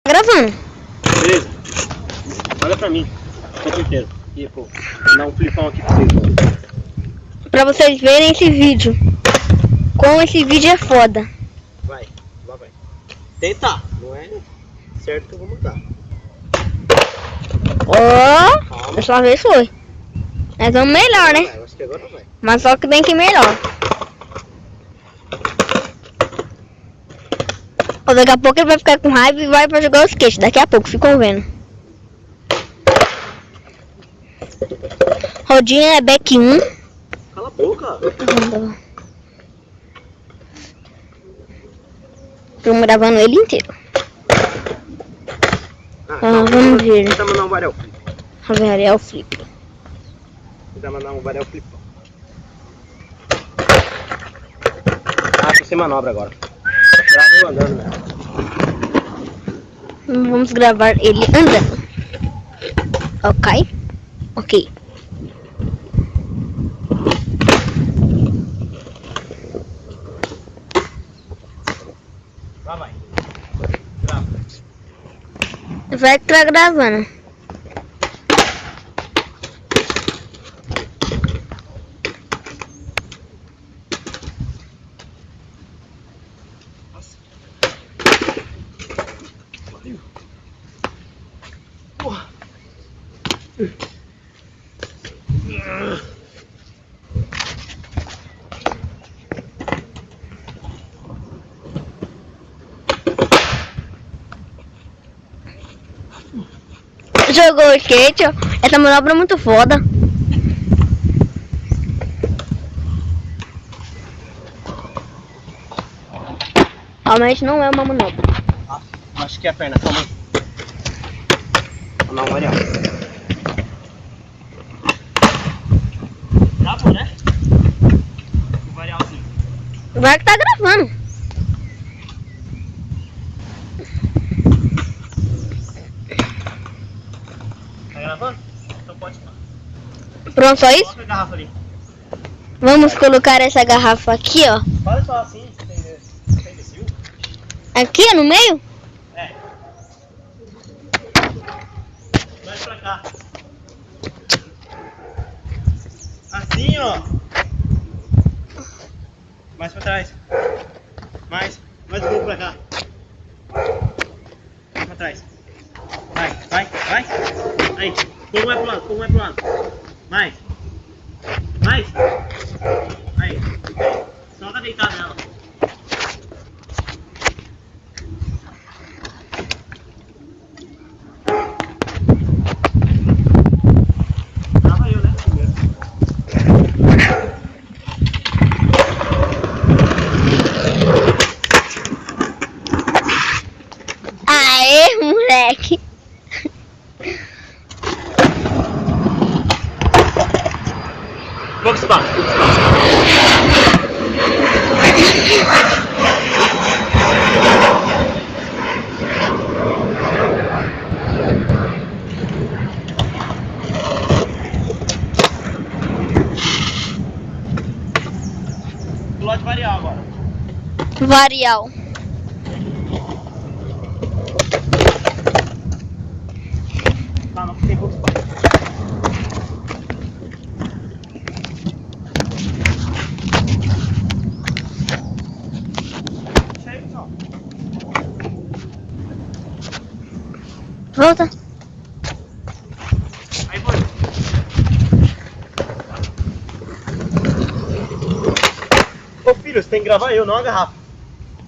Gravando. Beleza. Olha pra mim. O tempo inteiro. E, pô, vou dar um flipão aqui pra vocês. Pra vocês verem esse vídeo. Como esse vídeo é foda. Vai, lá vai. Tentar. Não é certo que eu vou mudar. Ó, Calma. dessa vez foi. Mas vamos melhor, né? Vai, eu acho que agora vai. Mas só que tem que ir melhor. Ó, daqui a pouco ele vai ficar com raiva e vai pra jogar o skate. Daqui a pouco, ficam vendo. Rodinha é back 1. Cala a boca. Estamos gravando ele inteiro. Vamos ver. Tenta mandar um varel flip. Vamos ver, é o flip. Tenta mandar um varel flipão. Tô sem manobra agora. Grava eu andando, né? Vamos gravar ele andando. Ok? Ok. Lá vai. Grava. Vai que tá gravando. Porra. Jogou o skate, ó. Essa manobra é muito foda. Realmente não é uma manobra. Acho que é a perna, calma aí. Vou dar um varel. Gravou, né? O varelzinho. Vai que tá gravando. Tá gravando? Então pode ir. Pronto, só isso? Coloca a garrafa ali. Vamos colocar essa garrafa aqui, ó. Fala só assim, você tem imbecil? Aqui no meio? É. Mais pra cá. Assim, ó. Mais pra trás. Mais um pouco pra cá. Mais pra trás. Vai. Aí. Pouco mais pro lado. Mais. Aí. Só pra deitar nela. Tava eu, né? Aê, moleque. Pouco espaço. Pular de varial agora. Varial. Tá, não tem pouco espaço. Chega, só. Volta. Aí foi. Ô filho, você tem que gravar eu, não a garrafa.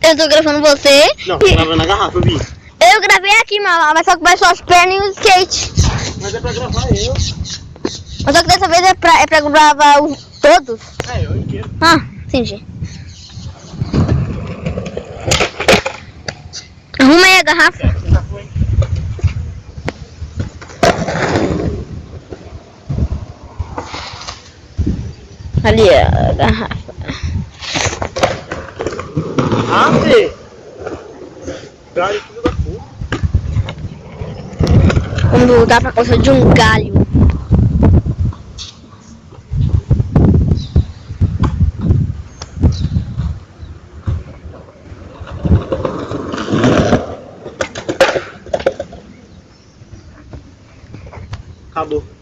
Eu tô gravando você. Não, tô gravando a garrafa, eu vi. Eu gravei aqui, mas só que vai só as pernas e o skate. Mas é pra gravar eu. Mas só que dessa vez é pra gravar todos. É, eu inteiro. Ah, entendi. Arruma aí a garrafa. Você já foi. Ali a garrafa. Ah, Fê! Galho, filho da puta. Vamos voltar pra coisa de um galho. Acabou.